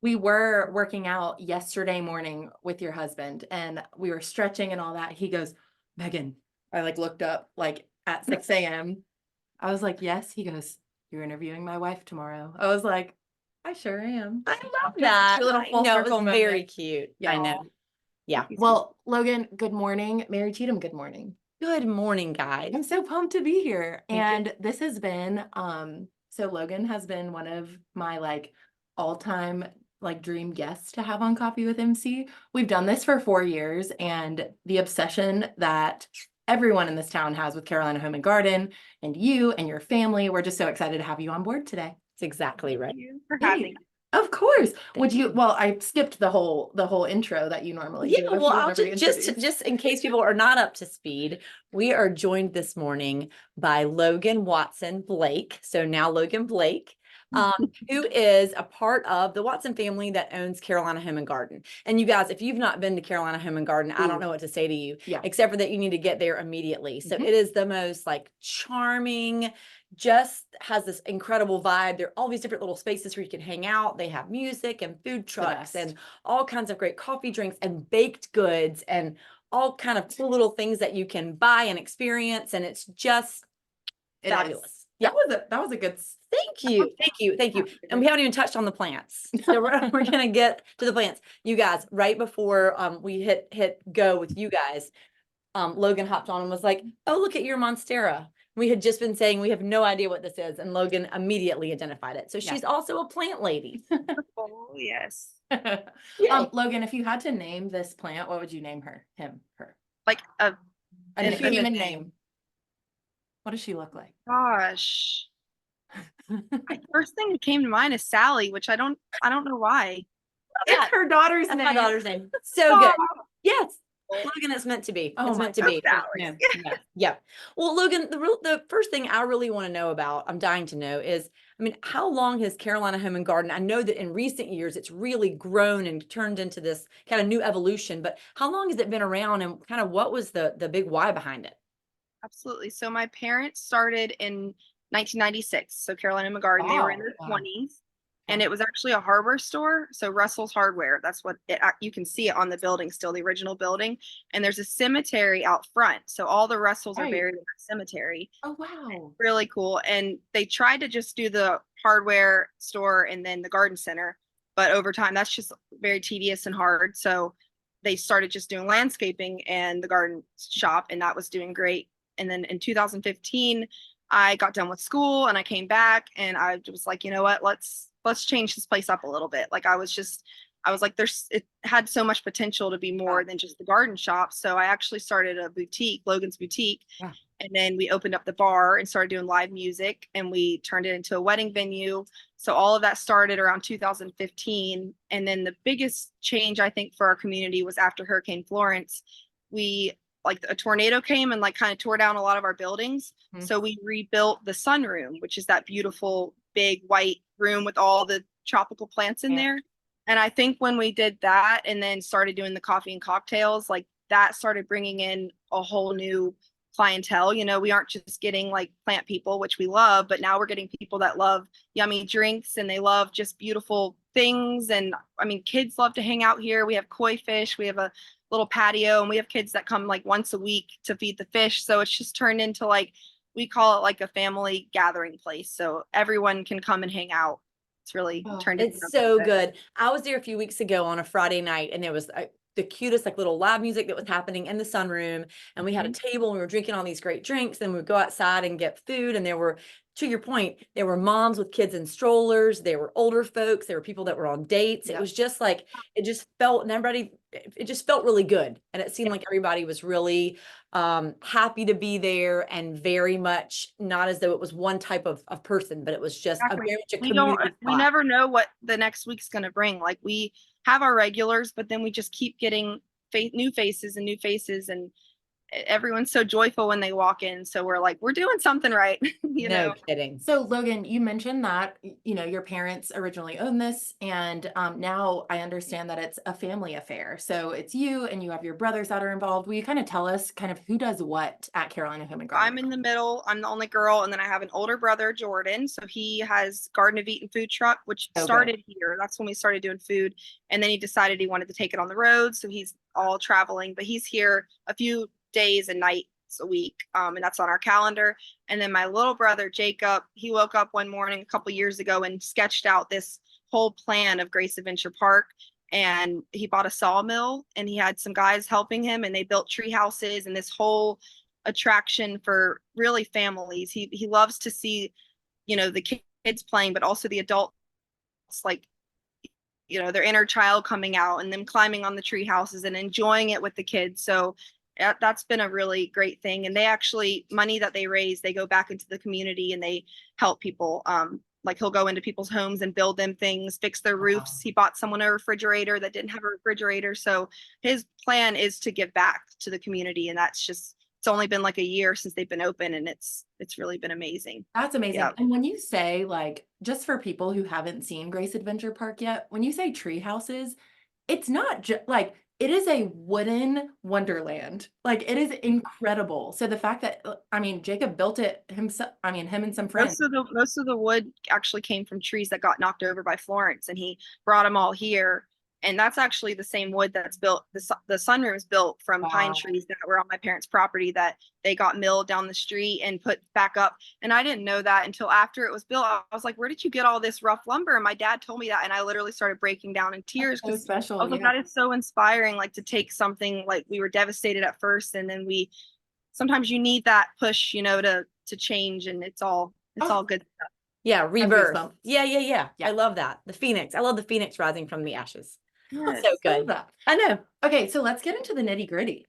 we were working out yesterday morning with your husband and we were stretching and all that. He goes, Megan, I like looked up like at 6 a.m. I was like, yes. He goes, you're interviewing my wife tomorrow. I was like, I sure am. I love that. A little full circle moment. Very cute. Yeah. I know. Yeah. Well, Logan, good morning. Mary Cheatham, good morning. Good morning, guys. I'm so pumped to be here. And this has been, so Logan has been one of my like all-time like dream guests to have on Coffee with MC. We've done this for 4 years, and the obsession that everyone in this town has with Carolina Home and Garden and you and your family, we're just so excited to have you on board today. That's exactly right. Thank you for having me. Of course. Would you, well, I skipped the whole intro that you normally do. Yeah, well, I'll just in case people are not up to speed, we are joined this morning by Logan Watson Blake. So now Logan Blake, who is a part of the Watson family that owns Carolina Home and Garden. And you guys, if you've not been to Carolina Home and Garden, I don't know what to say to you, except for that you need to get there immediately. So it is the most like charming, just has this incredible vibe. There are all these different little spaces where you can hang out. They have music and food trucks and all kinds of great coffee drinks and baked goods and all kind of cool little things that you can buy and experience. And it's just fabulous. Yeah, that was a good. Thank you. And we haven't even touched on the plants. So we're gonna get to the plants. You guys, right before we hit go with you guys, Logan hopped on and was like, oh, look at your Monstera. We had just been saying we have no idea what this is, and Logan immediately identified it. So she's also a plant lady. Oh, yes. Logan, if you had to name this plant, what would you name her? Like a human name. What does she look like? Gosh. First thing that came to mind is Sally, which I don't know why. It's her daughter's name. My daughter's name. So good. Yes. Logan, it's meant to be. It's meant to be. Yeah. Well, Logan, the first thing I really want to know about, I'm dying to know, is, I mean, how long has Carolina Home and Garden? I know that in recent years it's really grown and turned into this kind of new evolution, but how long has it been around, and kind of what was the big why behind it? Absolutely. So my parents started in 1996. So Carolina Home and Garden, they were in their 20s. And it was actually a hardware store. So Russell's Hardware, that's what you can see it on the building still, the original building. And there's a cemetery out front. So all the Russells are buried in that cemetery. Oh, wow. Really cool. And they tried to just do the hardware store and then the garden center. But over time, that's just very tedious and hard. So they started just doing landscaping and the garden shop, and that was doing great. And then in 2015, I got done with school and I came back and I was like, you know what, let's change this place up a little bit. Like I was like, it had so much potential to be more than just the garden shop. So I actually started a boutique, Logan's Boutique. Yeah. And then we opened up the bar and started doing live music, and we turned it into a wedding venue. So all of that started around 2015. And then the biggest change, I think, for our community was after Hurricane Florence. Like a tornado came and like kind of tore down a lot of our buildings. So we rebuilt the sunroom, which is that beautiful big white room with all the tropical plants in there. And I think when we did that and then started doing the coffee and cocktails, like that started bringing in a whole new clientele. You know, we aren't just getting like plant people, which we love, but now we're getting people that love yummy drinks and they love just beautiful things. And I mean, kids love to hang out here. We have koi fish, we have a little patio, and we have kids that come like once a week to feed the fish. So it's just turned into like, we call it like a family gathering place. So everyone can come and hang out. It's really turned into It's so good. I was there a few weeks ago on a Friday night, and there was the cutest like little live music that was happening in the sunroom, and we had a table and we were drinking all these great drinks, and we would go outside and get food, and there were, to your point, there were moms with kids in strollers, there were older folks, there were people that were on dates. It was just like, it just felt, and everybody, it just felt really good, and it seemed like everybody was really happy to be there, and very much not as though it was one type of person, but it was just a very much a community. We never know what the next week's going to bring. Like we have our regulars, but then we just keep getting new faces and everyone's so joyful when they walk in. So we're like, we're doing something right, you No know. kidding. So Logan, you mentioned that, you know, your parents originally owned this, and now I understand that it's a family affair. So it's you and you have your brothers that are involved. Will you kind of tell us kind of who does what at Carolina Home and Garden? I'm in the middle. I'm the only girl, and then I have an older brother, Jordan. So he has Garden of Eatin' food truck, which Okay. started here. That's when we started doing food, and then he decided he wanted to take it on the road. So he's all traveling, but he's here a few days and nights a week, and that's on our calendar. And then my little brother Jacob, he woke up one morning a couple years ago and sketched out this whole plan of Grace Adventure Park. And he bought a sawmill, and he had some guys helping him, and they built tree houses and this whole attraction for really families. He loves to see, you know, the kids playing, but also the adults, like, you know, their inner child coming out and them climbing on the tree houses and enjoying it with the kids. So that's been a really great thing. And they actually, money that they raise, they go back into the community and they help people. Like he'll go into people's homes and build them things, fix their roofs. Wow. He bought someone a refrigerator that didn't have a refrigerator. So his plan is to give back to the community. And that's just, it's only been like a year since they've been open, and it's really been amazing. That's amazing. Yeah. And when you say, like, just for people who haven't seen Grace Adventure Park yet, when you say tree houses, it's not just like, it is a wooden wonderland. Like, it is incredible. So the fact that, I mean, Jacob built it himself, I mean, him and some friends. Most of the wood actually came from trees that got knocked over by Florence, and he brought them all here. And that's actually the same wood that's built. The sunroom is built from pine Wow. trees that were on my parents' property that they got milled down the street and put back up. And I didn't know that until after it was built. I was like, "Where did you get all this rough lumber?" And my dad told me that, and I literally started breaking down in tears So because special. I was like, Yeah. "That is so inspiring!" Like to take something, like we were devastated at first, and then we sometimes you need that push, you know, to change, and it's all good stuff. Yeah, rebirth. goosebumps. Yeah. Yeah. I love that. The phoenix. I love the phoenix rising from the ashes. Yes. So I love good. that. I know. Okay, so let's get into the nitty gritty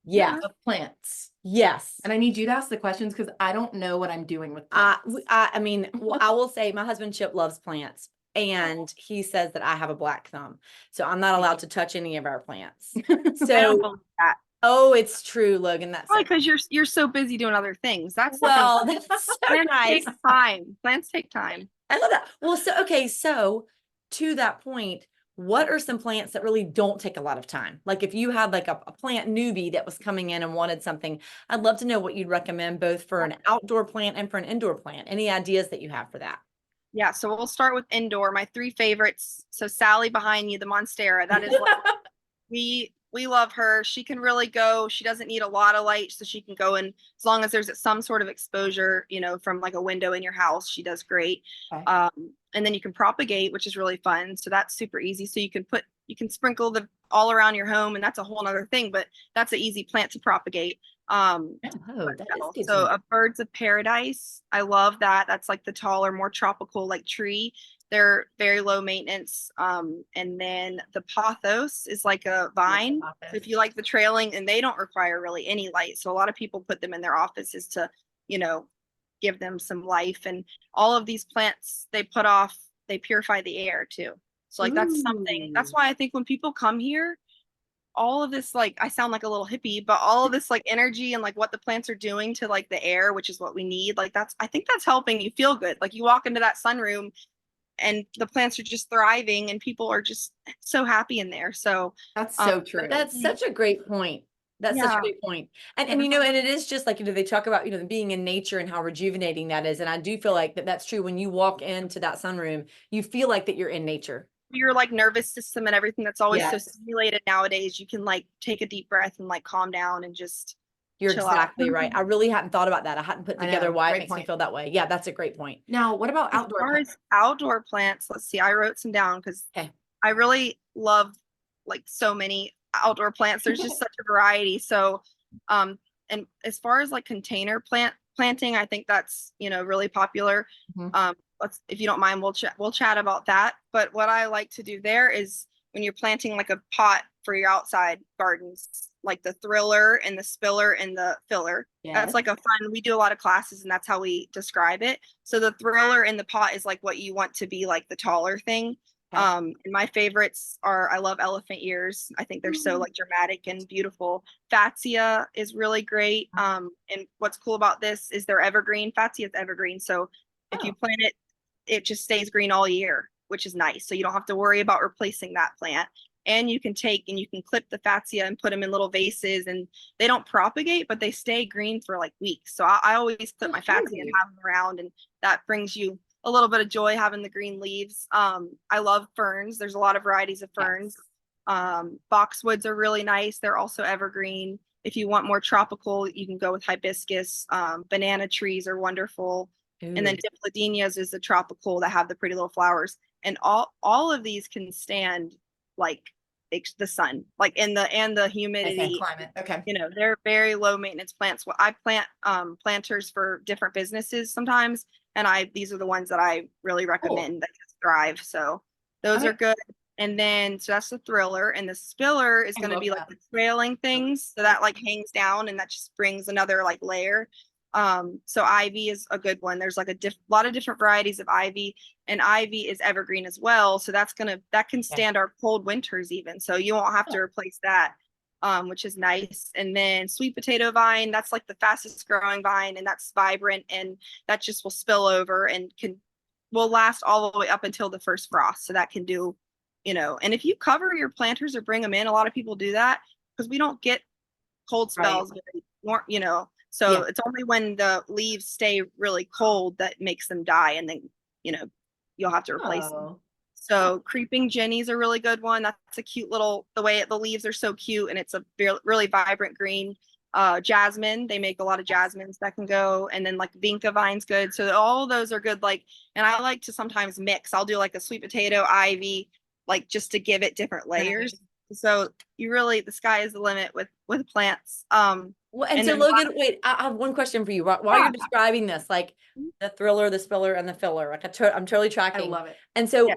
Yeah. of plants. Yes. And I need you to ask the questions because I don't know what I'm doing with plants. I mean, well, I will say my husband Chip loves plants, and he says that I have a black thumb, so I'm not allowed to touch any of our plants. I don't So, believe that. oh, it's true, Logan. That's Probably because you're so busy doing other things. That's the thing. well, that's so Plants nice. take time. Plants take time. I love that. Well, so okay, so to that point, what are some plants that really don't take a lot of time? Like if you had like a plant newbie that was coming in and wanted something, I'd love to know what you'd recommend both for an outdoor plant and for an indoor plant. Any ideas that you have for that? Yeah, so we'll start with indoor. My three favorites. So Sally behind you, the Monstera. That is what we love her. She can really go. She doesn't need a lot of light, so she can go in as long as there's some sort of exposure, you know, from like a window in your house. She does great. Okay. And then you can propagate, which is really fun. So that's super easy. So you can sprinkle the all around your home, and that's a whole nother thing, but that's an easy plant to propagate. Oh, that is good. So a birds of paradise, I love that. That's like the taller, more tropical like tree. They're very low maintenance. And then the pothos is like a vine. So if you like the trailing, and they don't require really any light. So a lot of people put them in their offices to, you know, give them some life. And all of these plants they purify the air too. So like that's something, that's why I think when people come here, all of this, like I sound like a little hippie, but all of this like energy and like what the plants are doing to like the air, which is what we need, like I think that's helping you feel good. Like you walk into that sunroom and the plants are just thriving and people are just so happy in there. So That's so true. But that's such a great point. That's such a great point. And you know, and it is just like, you know, they talk about, you know, being in nature and how rejuvenating that is. And I do feel like that's true. When you walk into that sunroom, you feel like that you're in nature. Your like nervous system and everything that's always so Yes. stimulated nowadays, you can like take a deep breath and like calm down and just You're chill exactly out. right. I really hadn't thought about that. I hadn't put I together know, why it great makes me point. feel that way. Yeah, that's a great point. Now, what about As outdoor far plants? as outdoor plants, let's see, I wrote some down because Okay. I really love like so many outdoor plants. There's just such a variety. So and as far as like container planting, I think that's, you know, really popular. Mhm. If you don't mind, we'll chat about that. But what I like to do there is when you're planting like a pot for your outside gardens, like the thriller and the spiller and the filler. That's like a fun, we do a lot of classes and that's how we describe it. So the thriller in the pot is like what you want to be like the taller thing. And my favorites are, I love elephant ears. I think they're so like dramatic and beautiful. Fatsia is really great. And what's cool about this is they're evergreen. Fatsia is evergreen. So if you plant it, it just stays green all year, which is nice. So you don't have to worry about replacing that plant. And you can clip the Fatsia and put them in little vases, and they don't propagate, but they stay green for like weeks. So I always clip my Fatsia and have them around, and that brings you a little bit of joy having the green leaves. I love ferns. There's a lot of varieties of ferns. Boxwoods are really nice. They're also evergreen. If you want more tropical, you can go with hibiscus. Banana trees are wonderful. And then dipladenias is the tropical that have the pretty little flowers. And all of these can stand like the sun, like and the humidity. Climate. Okay. You know, they're very low maintenance plants. Well, I plant planters for different businesses sometimes, and these are the ones that I really recommend that just thrive. So those are good. And then so that's the thriller, and the spiller is going to be like the trailing things, so that like hangs down, and that just brings another like layer. So ivy is a good one. There's like a lot of different varieties of ivy, and ivy is evergreen as well. So that can stand our cold winters even. So you won't have to replace that, which is nice. And then sweet potato vine, that's like the fastest growing vine, and that's vibrant, and that just will spill over and will last all the way up until the first frost. So that can do, and if you cover your planters or bring them in, a lot of people do that because we don't get cold spells, so it's only when the leaves stay really cold that makes them die, and then you'll have to replace them. So creeping jennies are a really good one. That's a cute little, the way the leaves are so cute, and it's a really vibrant green. Jasmine, they make a lot of jasmines that can go, and then like vinca vine's good. So all of those are good. And I like to sometimes mix. I'll do like a sweet potato, ivy, like just to give it different layers. So the sky is the limit with plants. Well, and so Logan, wait, I have one question for you. While you're describing this, like the thriller, the spiller, and the filler, like I'm totally tracking. I love it. And so,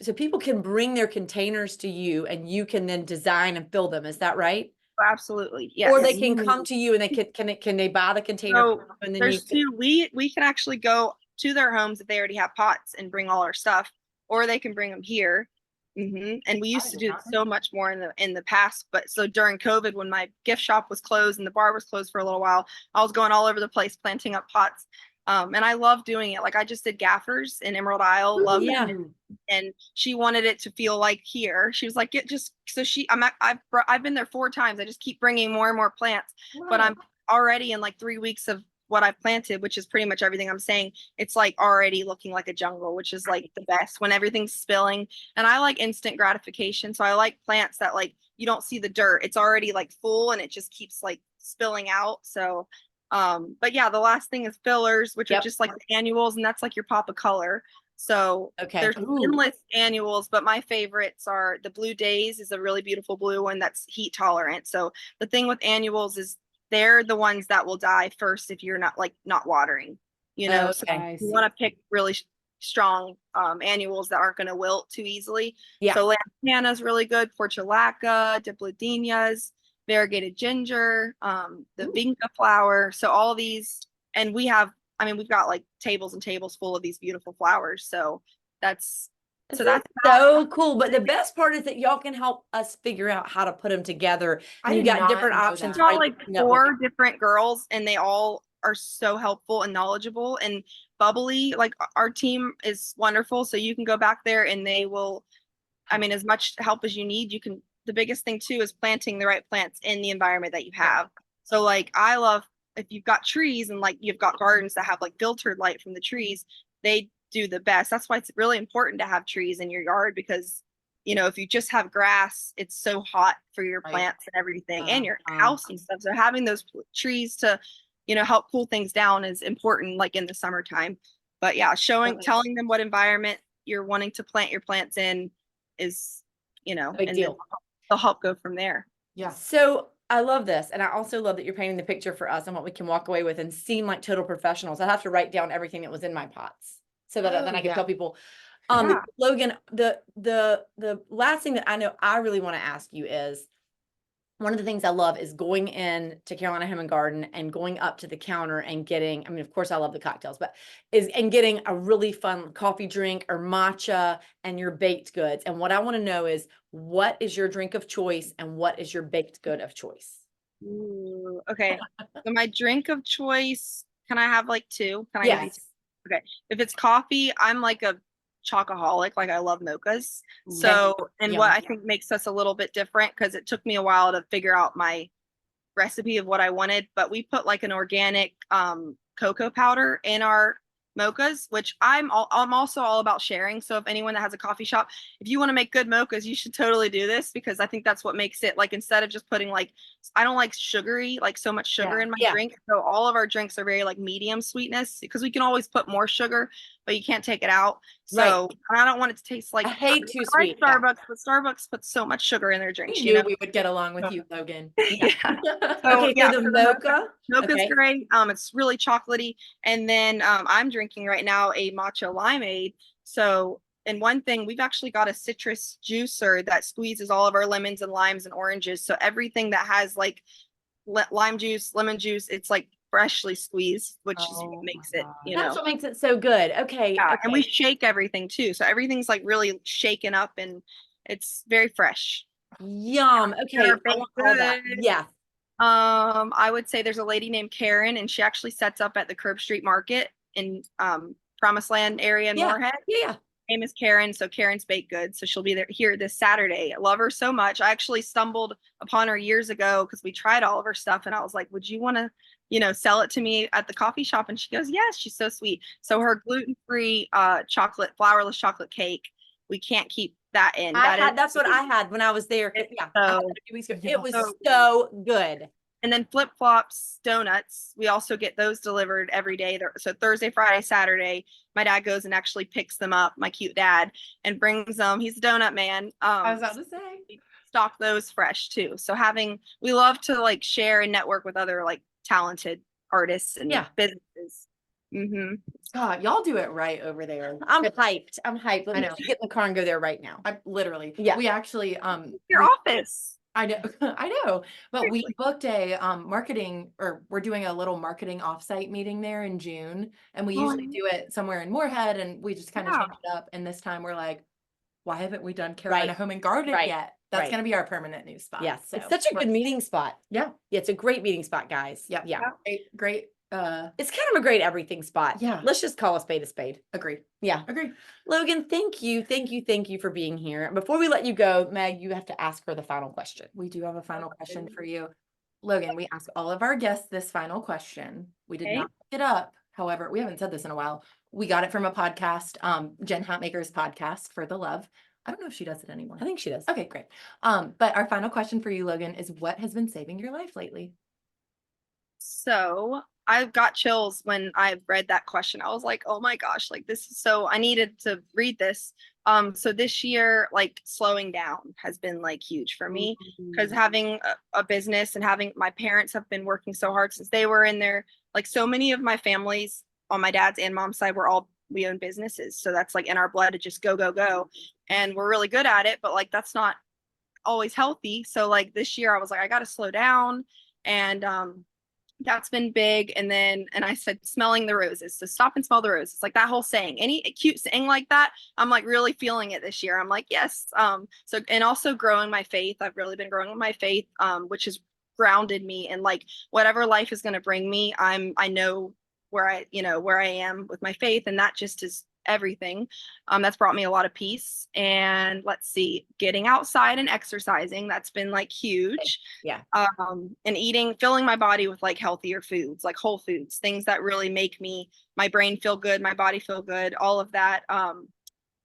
so people can bring their containers to you, and you can then design and fill them. Is that right? Absolutely, yes. Or they can come to you, and they can they buy the container? So and then there's two. We can actually go to their homes if they already have pots and bring all our stuff, or they can bring them here. And we used to do so much more in the past, but so during COVID, when my gift shop was closed and the bar was closed for a little while, I was going all over the place planting up pots. And I love doing it. Like I just did gaffers in Emerald Isle. Love them. And she wanted it to feel like here. She was like, I've been there 4 times. I just keep bringing more and more plants, but I'm already in like 3 weeks of what I've planted, which is pretty much everything I'm saying. It's like already looking like a jungle, which is like the best when everything's spilling. And I like instant gratification. So I like plants that like you don't see the dirt. It's already like full and it just keeps like spilling out. So but yeah, the last thing is fillers, which are just like the annuals, and that's like your pop of color. So there's endless annuals, but my favorites are the Blue Days is a really beautiful blue one that's heat tolerant. So the thing with annuals is they're the ones that will die first if you're not watering, so you want to pick really strong annuals that aren't going to wilt too easily. So lantana is really good, portulaca, dipladenias, variegated ginger, the vinca flower. So all these, and we've got like tables and tables full of these beautiful flowers. So that's so cool. But the best part is that y'all can help us figure out how to put them together. And you got different options. Got like 4 different girls, and they all are so helpful and knowledgeable and bubbly. Like our team is wonderful. So you can go back there and they will, as much help as you need. The biggest thing too is planting the right plants in the environment that you have. So like I love if you've got trees and like you've got gardens that have like filtered light from the trees, they do the best. That's why it's really important to have trees in your yard, because if you just have grass, it's so hot for your plants and everything and your house and stuff. So having those trees to help cool things down is important, like in the summertime. But yeah, telling them what environment you're wanting to plant your plants in is big deal. They'll help go from there. So I love this. And I also love that you're painting the picture for us and what we can walk away with and seem like total professionals. I have to write down everything that was in my pots so that then I can tell people. Logan, the last thing that I know I really want to ask you is, one of the things I love is going in to Carolina Home and Garden and going up to the counter and getting, I mean, of course I love the cocktails, but getting a really fun coffee drink or matcha and your baked goods. And what I want to know is, what is your drink of choice and what is your baked good of choice? Ooh, okay. So my drink of choice, can I have like two? Can I give you Yes. two? Okay. If it's coffee, I'm like a chocoholic, like I love mochas. Okay. So, and what Yum. I think makes us a little bit different, because it took me a while to figure out my recipe of what I wanted, but we put like an organic cocoa powder in our mochas, which I'm also all about sharing. So if anyone that has a coffee shop, if you want to make good mochas, you should totally do this, because I think that's what makes it, like, instead of just putting like, I don't like sugary, like so much sugar in my Yeah. drink. So all of our drinks are very like medium sweetness, because we can always put more sugar, but you can't take it out. So and I don't want it to taste like, I hate too I like sweet. Yeah. Starbucks, but Starbucks puts so much sugar in their I drinks, knew we would get along with you, Logan. Yeah. Okay, so yeah, the so mocha. mocha's Okay. great. It's really chocolatey. And then I'm drinking right now a matcha limeade. So, and one thing, we've actually got a citrus juicer that squeezes all of our lemons and limes and oranges. So everything that has like lime juice, lemon juice, it's like freshly squeezed, which is what Oh makes my it, God. That's what makes it so good. Okay. Yeah, and we Okay. shake everything too. So everything's like really shaken up and it's very fresh. Yum. Okay. They're I want all that. baked goods. Yes. I would say there's a lady named Karen, and she actually sets up at the Curb Street Market in Promised Land area in Yeah. Moorhead. Yeah. Her name is Karen, so Karen's Baked Goods. So she'll be there here this Saturday. I love her so much. I actually stumbled upon her years ago because we tried all of her stuff, and I was like, "Would you want to, sell it to me at the coffee shop?" And she goes, "Yes." She's so sweet. So her gluten-free chocolate, flourless chocolate cake, we can't keep that in. That's what I had when I was there. Yeah. I had So, that a few weeks ago. It was so so good. and then Flip Flops donuts, we also get those delivered every day. So Thursday, Friday, Saturday, my dad goes and actually picks them up, my cute dad, and brings them. He's a donut man. I was about to say. Stock those fresh too. So we love to like share and network with other like talented artists and businesses. Mm-hmm. God, y'all do it right over there. I'm hyped. I'm hyped. Let I me know. get in the car and go there right now. I literally. Yeah. We actually Your office. I know, I know, but we booked a marketing, or we're doing a little marketing offsite meeting there in June, and we usually do it somewhere in Moorhead, and we just kind of change it up. And this time we're like, why haven't we done Carolina Home and Garden yet? That's going to be our permanent new spot. Yes, so it's such a good meeting spot. Yeah, it's a great meeting spot, guys. Yeah, great. It's kind of a great everything spot. Yeah, let's just call a spade a spade. Agree. Yeah, agree. Logan, thank you for being here. Before we let you go, Meg, you have to ask her the final question. We do have a final question for you, Logan. We ask all of our guests this final question. We did not pick it up. However, we haven't said this in a while. We got it from a podcast, Jen Hatmaker's podcast, For the Love. I don't know if she does it anymore. I think she does. Okay, great. But our final question for you, Logan, is what has been saving your life lately? So I've got chills when I read that question. I was like, oh my gosh, like this is so, I needed to read this. So this year, like slowing down has been like huge for me, because having a business and having my parents have been working so hard since they were in there. Like so many of my families on my dad's and mom's side we own businesses. So that's like in our blood to just go, go, go. And we're really good at it, but like that's not always healthy. So like this year I was like, I got to slow down. And that's been big. And I said, smelling the roses. So stop and smell the roses. Like that whole saying, any cute saying like that, I'm like really feeling it this year. I'm like, yes. So, and also growing my faith. I've really been growing my faith, which has grounded me in like whatever life is going to bring me. I know where I am with my faith, and that just is everything. That's brought me a lot of peace. And let's see, getting outside and exercising, that's been like huge. Yeah. And filling my body with like healthier foods, like whole foods, things that really make my brain feel good, my body feel good, all of that.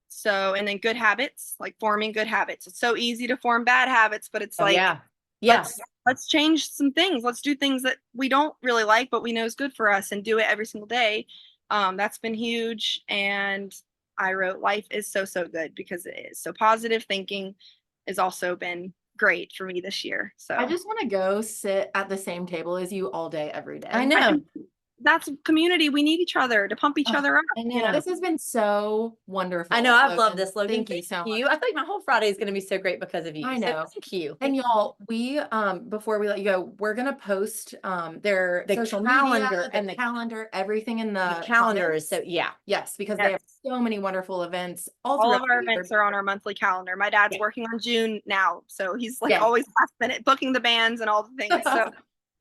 So, and then good habits, like forming good habits. It's so easy to form bad habits, but it's let's change some things. Let's do things that we don't really like, but we know is good for us, and do it every single day. That's been huge. And I wrote life is so, so good, because it is. So positive thinking has also been great for me this year. So I just want to go sit at the same table as you all day, every day. I know. that's community. We need each other to pump each Oh, other up. I You know. know? This has been so wonderful. I know, I've loved this, Logan. Thank you so much. I feel like my whole Friday is gonna be so great because of you. I So know. thank you. And y'all, we before we let you go, we're gonna post their The social calendar media, and the the- calendar, everything in The the calendar is so, comments. yeah. Yes, because they have Yes. so many wonderful events all All throughout of our the year. events are on our monthly calendar. My dad's Yeah. working on June now, so he's like Yeah. always last minute booking the bands and all the things. So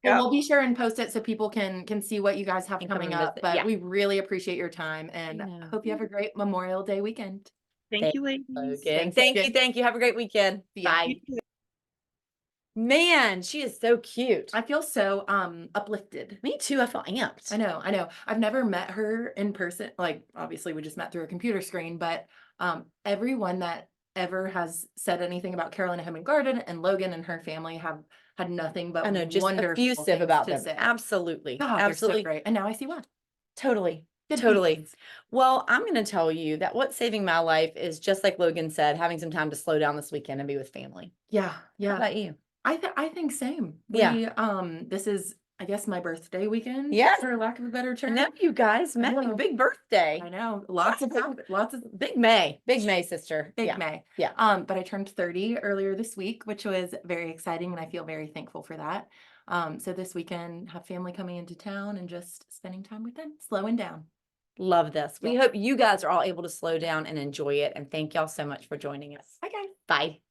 Well, yeah. we'll be sure and post it so people can see what you guys have And come coming and up. visit, But yeah. we really appreciate your time and know. hope you have a great Memorial Day weekend. Thank you, ladies. Logan. Thanks, Thank you, Logan. thank you. Have a great weekend. See ya. Bye. Man, she is so cute. I feel so uplifted. Me too. I feel amped. I know, I know. I've never met her in person. Like, obviously, we just met through a computer screen, but everyone that ever has said anything about Carolina Home and Garden and Logan and her family have had nothing but I know, just wonderful effusive things about to them. say. Absolutely. God, they're so Absolutely. great. And now I see why. Totally. Good Totally. pieces. Well, I'm going to tell you that what's saving my life is just like Logan said, having some time to slow down this weekend and be with family. Yeah, How yeah. about you? I think same. Yeah. We this is I guess my birthday weekend. Yes. For lack of a better I term. know you guys met know. your big birthday. I know. Lots of Big May, sister. Big Yeah. May. Yeah. But I turned 30 earlier this week, which was very exciting, and I feel very thankful for that. So this weekend, have family coming into town and just spending time with them, slowing down. Love this. We Yeah. hope you guys are all able to slow down and enjoy it. And thank y'all so much for joining us. Bye, guys. Bye.